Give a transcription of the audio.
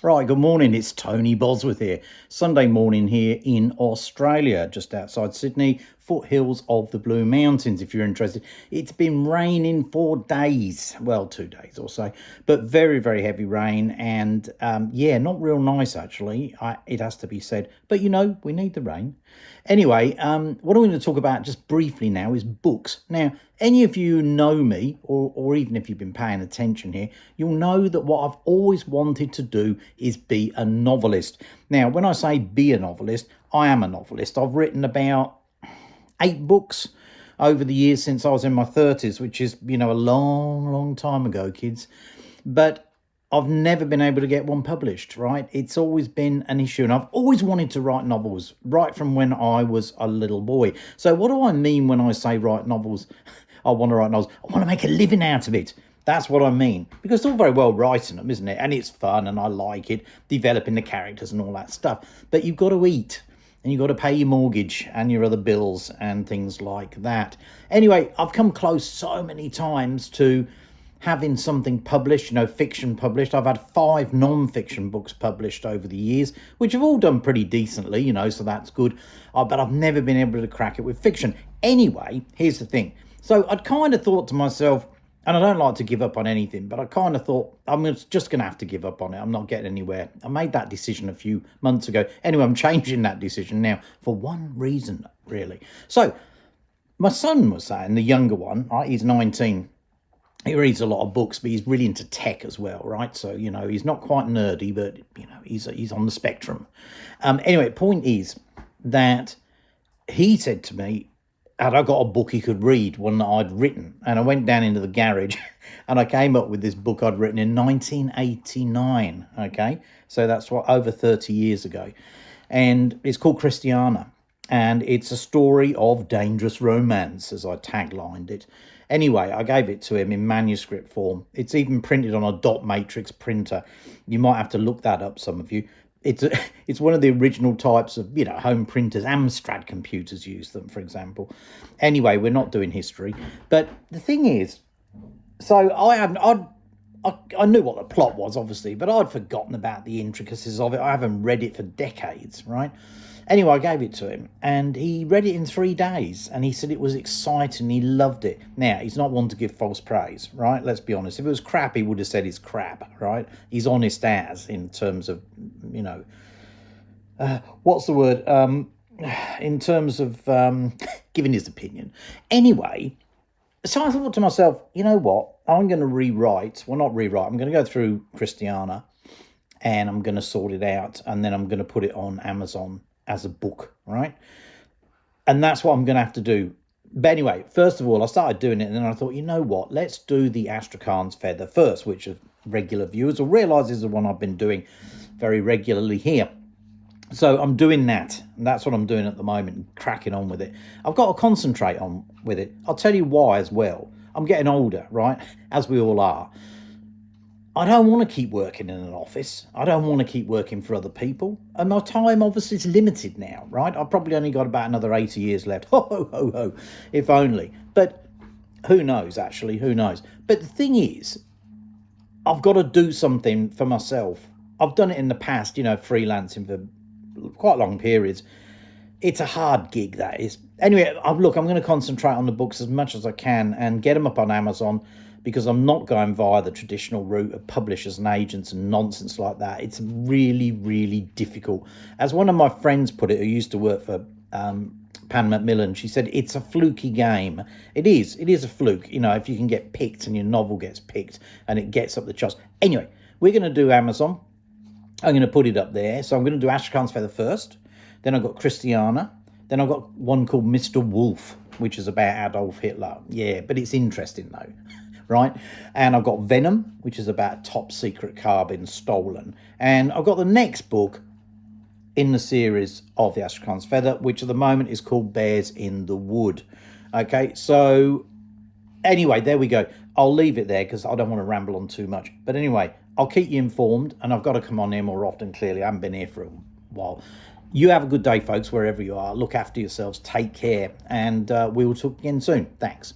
Right, good morning. It's Tony Bosworth here. Sunday morning here in Australia, just outside Sydney, foothills of the Blue Mountains, if you're interested. It's been raining for days, well, 2 days or so, but very, very heavy rain. And yeah, not real nice, actually, it has to be said. But we need the rain. Anyway, what I'm going to talk about just briefly now is books. Now, any of you know me, or even if you've been paying attention here, you'll know that what I've always wanted to do is be a novelist. Now, when I say be a novelist, I am a novelist. I've written about 8 books over the years since I was in my 30s, which is, a long, long time ago, kids. But I've never been able to get one published, right? It's always been an issue. And I've always wanted to write novels right from when I was a little boy. So what do I mean when I say write novels? I want to write novels. I want to make a living out of it. That's what I mean. Because it's all very well writing them, isn't it? And it's fun and I like it, developing the characters and all that stuff. But you've got to eat and you've got to pay your mortgage and your other bills and things like that. Anyway, I've come close so many times to having something published, fiction published. I've had 5 non-fiction books published over the years, which have all done pretty decently, so that's good. But I've never been able to crack it with fiction. Anyway, here's the thing. So I'd kind of thought to myself, and I don't like to give up on anything, but I kind of thought, I'm just going to have to give up on it. I'm not getting anywhere. I made that decision a few months ago. Anyway, I'm changing that decision now for one reason, really. So my son was saying, the younger one, right, he's 19, he reads a lot of books, but he's really into tech as well, right? So, he's not quite nerdy, but, he's on the spectrum. Anyway, point is that he said to me, had I got a book he could read, one that I'd written? And I went down into the garage and I came up with this book I'd written in 1989, okay? So that's over 30 years ago. And it's called Christiana. And it's a story of dangerous romance, as I taglined it. Anyway, I gave it to him in manuscript form. It's even printed on a dot matrix printer. You might have to look that up, some of you. It's one of the original types of, home printers. Amstrad computers use them, for example. Anyway, we're not doing history. But the thing is, so I knew what the plot was, obviously, but I'd forgotten about the intricacies of it. I haven't read it for decades, right? Anyway, I gave it to him, and he read it in 3 days, and he said it was exciting. He loved it. Now, he's not one to give false praise, right? Let's be honest. If it was crap, he would have said it's crap, right? He's honest as, in terms of, what's the word? In terms of giving his opinion. Anyway, so I thought to myself, you know what? I'm going to rewrite. Well, not rewrite. I'm going to go through Christiana, and I'm going to sort it out, and then I'm going to put it on Amazon as a book, right? And that's what I'm going to have to do. But anyway, first of all, I started doing it, and then I thought, you know what? Let's do the Astrakhan's Feather first, which regular viewers will realise is the one I've been doing very regularly here. So I'm doing that, and that's what I'm doing at the moment, cracking on with it. I've got to concentrate on with it. I'll tell you why as well. I'm getting older, right? As we all are. I don't want to keep working in an office. I don't want to keep working for other people. And my time obviously is limited now, right? I've probably only got about another 80 years left. Ho, ho, ho, ho, if only. But who knows, actually, who knows? But the thing is, I've got to do something for myself. I've done it in the past, freelancing for quite long periods. It's a hard gig, that is. Anyway, look, I'm going to concentrate on the books as much as I can and get them up on Amazon, because I'm not going via the traditional route of publishers and agents and nonsense like that. It's really, really difficult. As one of my friends put it, who used to work for Pan Macmillan, she said, it's a fluky game. It is a fluke, if you can get picked and your novel gets picked and it gets up the charts. Anyway, we're going to do Amazon. I'm going to put it up there. So I'm going to do Astrakhan's Feather first. Then I've got Christiana. Then I've got one called Mr. Wolf, which is about Adolf Hitler. Yeah, but it's interesting though. Right? And I've got Venom, which is about top secret car being stolen. And I've got the next book in the series of the Astrakhan's Feather, which at the moment is called Bears in the Wood. Okay, so anyway, there we go. I'll leave it there because I don't want to ramble on too much. But anyway, I'll keep you informed, and I've got to come on here more often, clearly. I haven't been here for a while. You have a good day, folks, wherever you are. Look after yourselves. Take care. And we will talk again soon. Thanks.